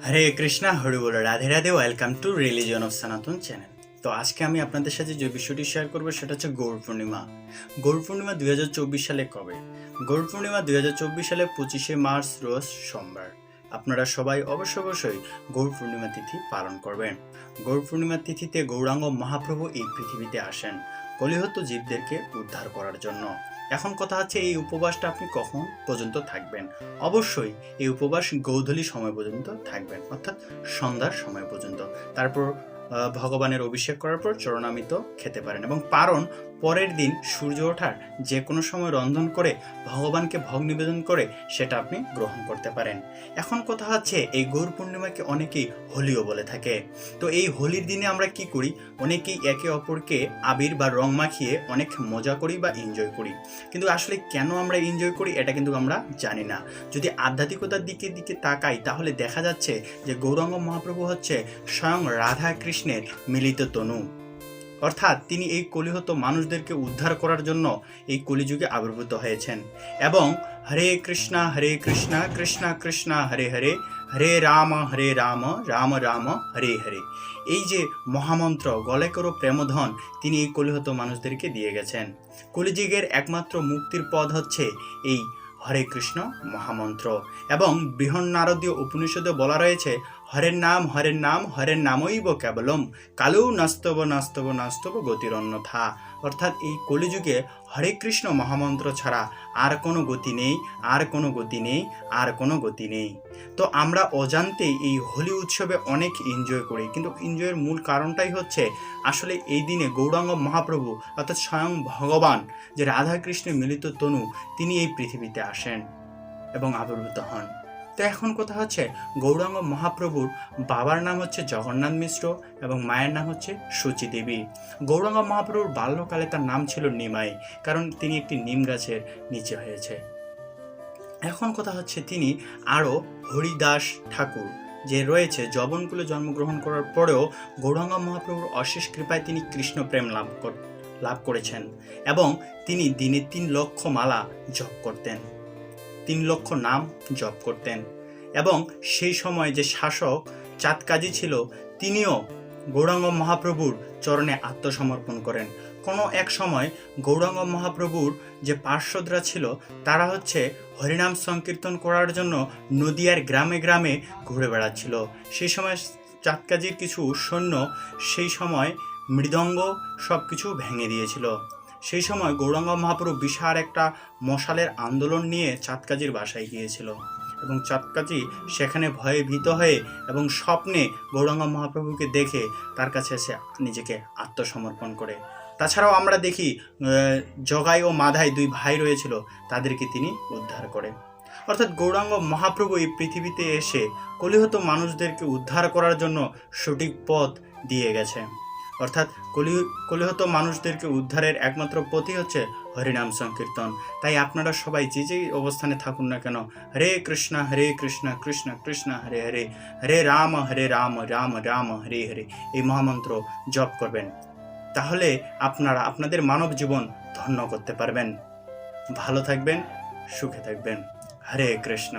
Hare Krishna Hari ball Radhe Radhe. Welcome to religion of সনাতন channel. তো আজকে আমি আপনাদের সাথে যে বিষয়টি শেয়ার করবো সেটা হচ্ছে গৌর পূর্ণিমা। গৌর পূর্ণিমা 2024 সালে কবে? গৌর পূর্ণিমা 2024 সালে 25শে মার্চ রোজ সোমবার। আপনারা সবাই অবশ্যই গৌর পূর্ণিমা তিথি পালন করবেন। গৌর পূর্ণিমা তিথিতে গৌরাঙ্গ মহাপ্রভু এই পৃথিবীতে আসেন কলিহত জীবদেরকে উদ্ধার করার জন্য। এখন কথা হচ্ছে এই উপবাসটা আপনি কখন পর্যন্ত থাকবেন? অবশ্যই এই উপবাস গোধূলি সময় পর্যন্ত থাকবেন, অর্থাৎ সন্ধ্যার সময় পর্যন্ত। তারপর ভগবানের অভিষেক করার পর চরণামৃত খেতে পারেন এবং পারণ পরের দিন সূর্য ওঠার যে কোনো সময় রন্ধন করে ভগবানকে ভোগ নিবেদন করে সেটা আপনি গ্রহণ করতে পারেন। এখন কথা হচ্ছে এই গৌর পূর্ণিমাকে অনেকেই হোলিও বলে থাকে। তো এই হোলির দিনে আমরা কি করি? অনেকেই একে অপরকে আবির বা রং মাখিয়ে অনেক মজা করি বা এনজয় করি, কিন্তু আসলে কেন আমরা এনজয় করি এটা কিন্তু আমরা জানি না। যদি আধ্যাত্মিকতার দিকে তাকাই তাহলে দেখা যাচ্ছে যে গৌরাঙ্গ মহাপ্রভু হচ্ছে স্বয়ং রাধা কৃষ্ণের মিলিত তনু, অর্থাৎ তিনি এই কলিহত মানুষদেরকে উদ্ধার করার জন্য এই কলিযুগে আবির্ভূত হয়েছেন। এবং হরে কৃষ্ণা কৃষ্ণ কৃষ্ণ হরে হরে, হরে রাম রাম রাম হরে হরে, এই যে মহামন্ত্র গলে করো প্রেমধন তিনি এই কলিহত মানুষদেরকে দিয়ে গেছেন। কলিযুগের একমাত্র মুক্তির পথ হচ্ছে এই হরে কৃষ্ণ মহামন্ত্র। এবং বৃহন্নারদীয় উপনিষদে বলা রয়েছে হরের নাম হরের নামইব কেবলম কালৌ নাস্তব গতিরন্যথা। অর্থাৎ এই কলিযুগে হরে কৃষ্ণ মহামন্ত্র ছাড়া আর কোনো গতি নেই, আর কোনো গতি নেই। তো আমরা অজান্তেই এই হোলি উৎসবে অনেক এনজয় করি, কিন্তু এনজয়ের মূল কারণটাই হচ্ছে আসলে এই দিনে গৌরাঙ্গ মহাপ্রভু অর্থাৎ স্বয়ং ভগবান যে রাধা কৃষ্ণের মিলিত তনু তিনি এই পৃথিবীতে আসেন এবং আবির্ভূত হন। তো এখন কথা হচ্ছে গৌরাঙ্গ মহাপ্রভুর বাবার নাম হচ্ছে জগন্নাথ মিশ্র এবং মায়ের নাম হচ্ছে সুচি দেবী। গৌরাঙ্গ মহাপ্রভুর বাল্যকালে তার নাম ছিল নিমাই, কারণ তিনি একটি নিম গাছের নিচে হয়েছে। এখন কথা হচ্ছে তিনি আরও হরিদাস ঠাকুর যে রয়েছে যবনকুলে জন্মগ্রহণ করার পরেও গৌরাঙ্গ মহাপ্রভুর অশেষ কৃপায় তিনি কৃষ্ণ প্রেম লাভ করেছেন এবং তিনি দিনে 3 লক্ষ মালা জপ করতেন, 3 লক্ষ নাম জপ করতেন। এবং সেই সময় যে শাসক চাঁদকাজি ছিল তিনিও গৌরাঙ্গ মহাপ্রভুর চরণে আত্মসমর্পণ করেন। কোনো এক সময় গৌরাঙ্গ মহাপ্রভুর যে পার্শ্বদরা ছিল তারা হচ্ছে হরিনাম সংকীর্তন করার জন্য নদিয়ার গ্রামে গ্রামে ঘুরে বেড়াচ্ছিল। সেই সময় চাঁদকাজির কিছু সৈন্য সেই সময় মৃদঙ্গ সব কিছু ভেঙে দিয়েছিল। সেই সময় গৌরাঙ্গ মহাপ্রভু বিশাল একটা মশালের আন্দোলন নিয়ে চাঁদকাজির বাসায় গিয়েছিল এবং চাঁদকাজি সেখানে ভয়ে ভীত হয়ে এবং স্বপ্নে গৌরাঙ্গ মহাপ্রভুকে দেখে তার কাছে এসে নিজেকে আত্মসমর্পণ করে। তাছাড়াও আমরা দেখি জগাই ও মাধাই 2 ভাই রয়েছিল, তাদেরকে তিনি উদ্ধার করে। অর্থাৎ গৌরাঙ্গ মহাপ্রভু এই পৃথিবীতে এসে কলিহত মানুষদেরকে উদ্ধার করার জন্য সঠিক পথ দিয়ে গেছে। অর্থাৎ কলিহত মানুষদেরকে উদ্ধারের একমাত্র পথই হচ্ছে হরিনাম সংকীর্তন। তাই আপনারা সবাই যেই অবস্থানে থাকুন না কেন হরে কৃষ্ণ কৃষ্ণ কৃষ্ণ হরে হরে, হরে রাম রাম রাম হরে হরে এই মহামন্ত্র জপ করবেন। তাহলে আপনারা আপনাদের মানব জীবন ধন্য করতে পারবেন। ভালো থাকবেন, সুখে থাকবেন। হরে কৃষ্ণ।